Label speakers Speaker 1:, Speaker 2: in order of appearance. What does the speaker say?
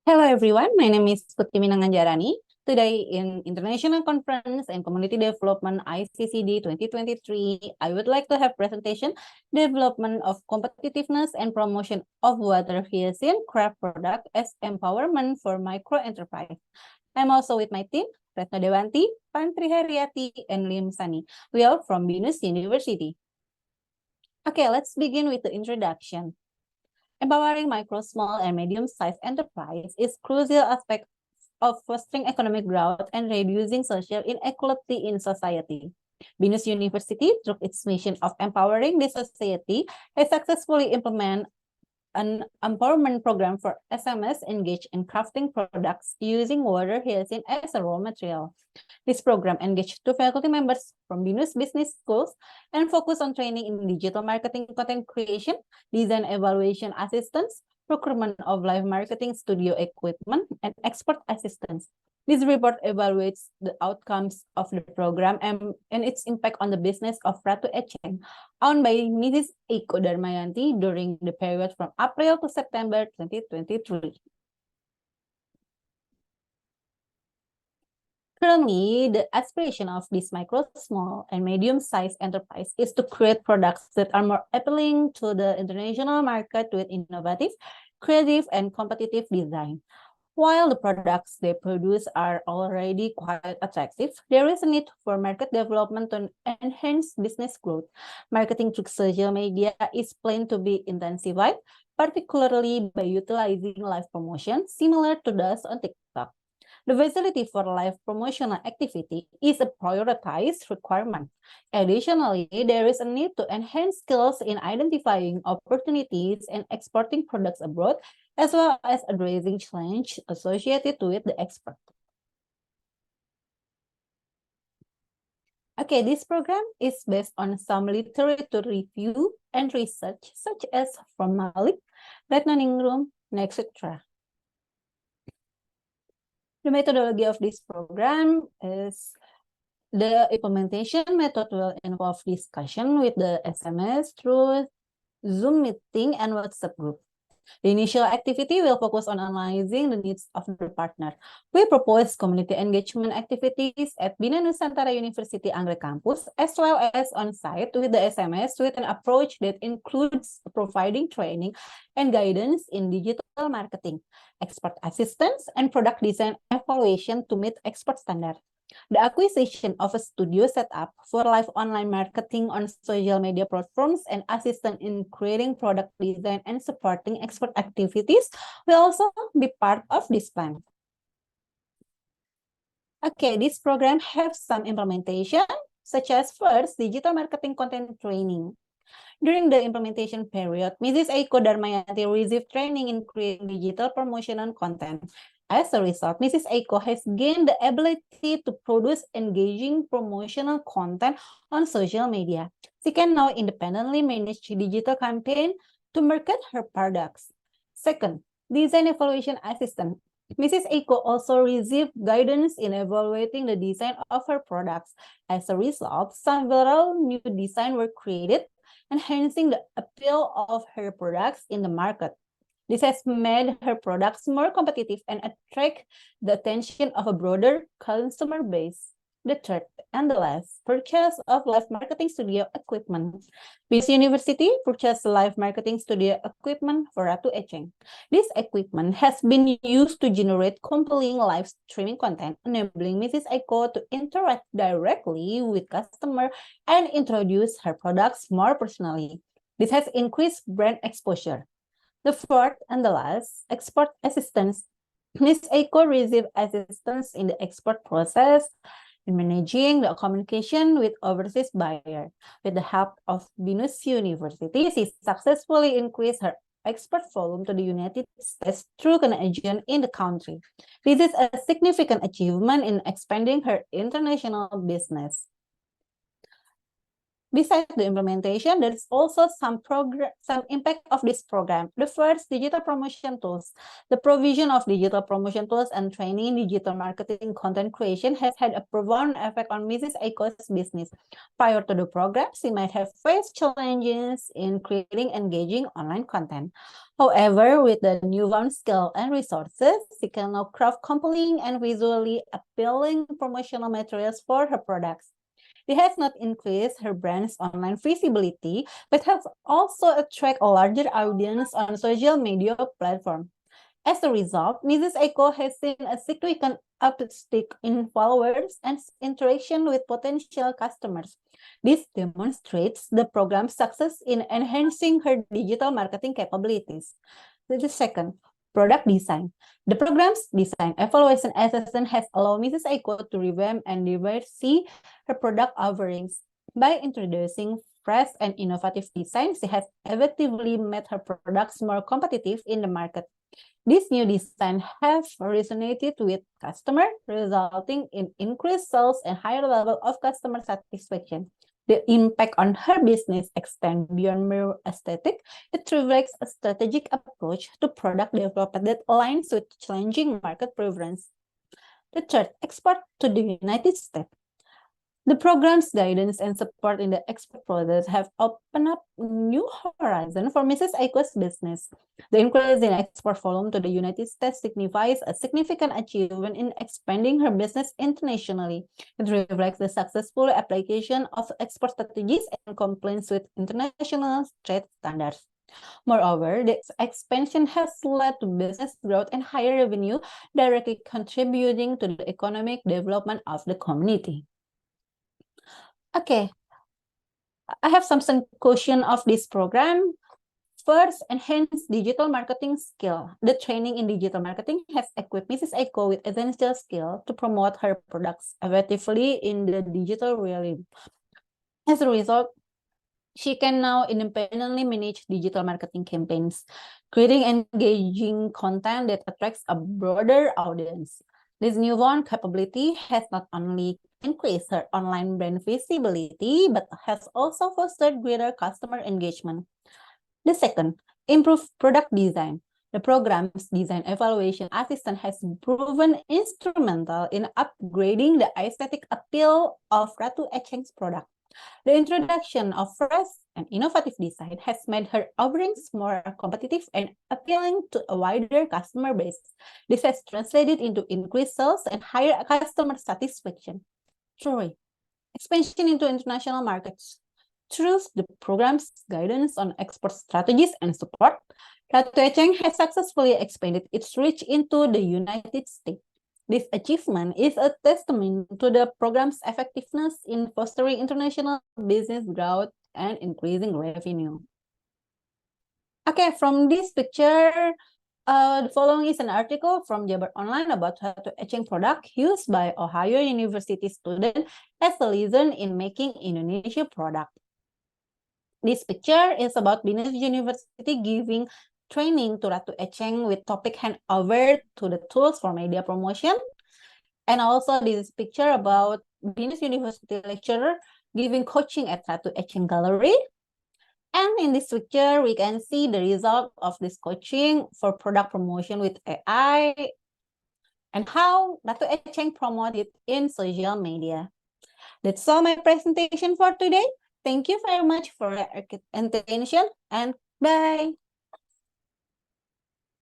Speaker 1: Hello everyone, my name is Puti Minang Anjarani. Today in International Conference and Community Development ICCD 2023, I would like to have presentation Development of Competitiveness and Promotion of Water Hyacinth Craft Product as Empowerment for Micro Enterprise. I'm also with my team, Retno Dewanti, Pantri Heriyati, and Sanny. We are from Binus University. Okay, let's begin with the introduction. Empowering micro, small, and medium-sized enterprise is crucial aspect of fostering economic growth and reducing social inequality in society. Binus University, through its mission of empowering the society, has successfully implemented an empowerment program for SMS engaged in crafting products using water hyacinth as a raw material. This program engaged two faculty members from Binus Business Schools and focused on training in digital marketing content creation, design evaluation assistance, procurement of live marketing studio equipment, and expert assistance. This report evaluates the outcomes of the program and its impact on the business of Ratu Echeng, owned by Mrs. Eiko Darmayanti during the period from April to September 2023. Currently, the aspiration of this micro, small, and medium-sized enterprise is to create products that are more appealing to the international market with innovative, creative, and competitive design. While the products they produce are already quite attractive, there is a need for market development to enhance business growth. Marketing through social media is planned to be intensified, particularly by utilizing live promotion, similar to those on TikTok. The facility for live promotional activity is a prioritized requirement. Additionally, there is a need to enhance skills in identifying opportunities and exporting products abroad, as well as addressing challenges associated with the export. Okay, this program is based on some literature review and research, such as from Malik, Retno, etc. The methodology of this program is the implementation method will involve discussion with the SMS through Zoom meeting and WhatsApp group. The initial activity will focus on analyzing the needs of the partner. We propose community engagement activities at Bina Nusantara University Anggrek Campus, as well as on-site with the SMS with an approach that includes providing training and guidance in digital marketing, expert assistance, and product design evaluation to meet expert standard. The acquisition of a studio setup for live online marketing on social media platforms and assistance in creating product design and supporting export activities will also be part of this plan. Okay, this program has some implementation, such as first, digital marketing content training. During the implementation period, Mrs. Eiko Darmayanti received training in creating digital promotional content. As a result, Mrs. Eiko has gained the ability to produce engaging promotional content on social media. She can now independently manage digital campaign to market her products. Second, design evaluation assistant. Mrs. Eiko also received guidance in evaluating the design of her products. As a result, several new designs were created, enhancing the appeal of her products in the market. This has made her products more competitive and attract the attention of a broader consumer base. The third and the last, purchase of live marketing studio equipment. Binus University purchased live marketing studio equipment for Ratu Echeng. This equipment has been used to generate compelling live streaming content, enabling Mrs. Eiko to interact directly with customers and introduce her products more personally. This has increased brand exposure. The fourth and the last, export assistance. Ms. Eiko received assistance in the export process in managing the communication with overseas buyer. With the help of Binus University, she successfully increased her export volume to the United States through an agent in the country. This is a significant achievement in expanding her international business. Besides the implementation, there's also some impact of this program. The first, digital promotion tools. The provision of digital promotion tools and training in digital marketing content creation has had a profound effect on Mrs. Eiko's business. Prior to the program, she might have faced challenges in creating engaging online content. However, with the newfound skill and resources, she can now craft compelling and visually appealing promotional materials for her products. It has not increased her brand's online visibility, but has also attracted a larger audience on social media platforms. As a result, Mrs. Eiko has seen a significant uptick in followers and interaction with potential customers. This demonstrates the program's success in enhancing her digital marketing capabilities. The second, product design. The program's design evaluation assessment has allowed Mrs. Eiko to revamp and diversify her product offerings. By introducing fresh and innovative designs, she has effectively made her products more competitive in the market. This new design have resonated with customers, resulting in increased sales and higher level of customer satisfaction. The impact on her business extends beyond mere aesthetic. It reflects a strategic approach to product development that aligns with changing market preference. The third, export to the United States. The program's guidance and support in the export process have opened up new horizons for Mrs. Eiko's business. The increase in export volume to the United States signifies a significant achievement in expanding her business internationally. It reflects the successful application of export strategies and compliance with international trade standards. Moreover, this expansion has led to business growth and higher revenue, directly contributing to the economic development of the community. Okay, I have some conclusion of this program. First, enhance digital marketing skill. The training in digital marketing has equipped Mrs. Eiko with essential skill to promote her products effectively in the digital realm. As a result, she can now independently manage digital marketing campaigns, creating engaging content that attracts a broader audience. This newfound capability has not only increased her online brand visibility, but has also fostered greater customer engagement. The second, improve product design. The program's design evaluation assistant has proven instrumental in upgrading the aesthetic appeal of Ratu Echeng's product. The introduction of fresh and innovative design has made her offerings more competitive and appealing to a wider customer base. This has translated into increased sales and higher customer satisfaction. Three, expansion into international markets. Through the program's guidance on export strategies and support, Ratu Echeng has successfully expanded its reach into the United States. This achievement is a testament to the program's effectiveness in fostering international business growth and increasing revenue. Okay, from this picture, the following is an article from Jabar Online about Ratu Echeng product used by Ohio University student as a lesson in making Indonesia product. This picture is about Binus University giving training to Ratu Echeng with topic handover to the tools for media promotion. And also this picture about Binus University lecturer giving coaching at Ratu Echeng Gallery. And in this picture, we can see the result of this coaching for product promotion with AI and how Ratu Echeng promoted in social media. That's all my presentation for today. Thank you very much for your attention and bye.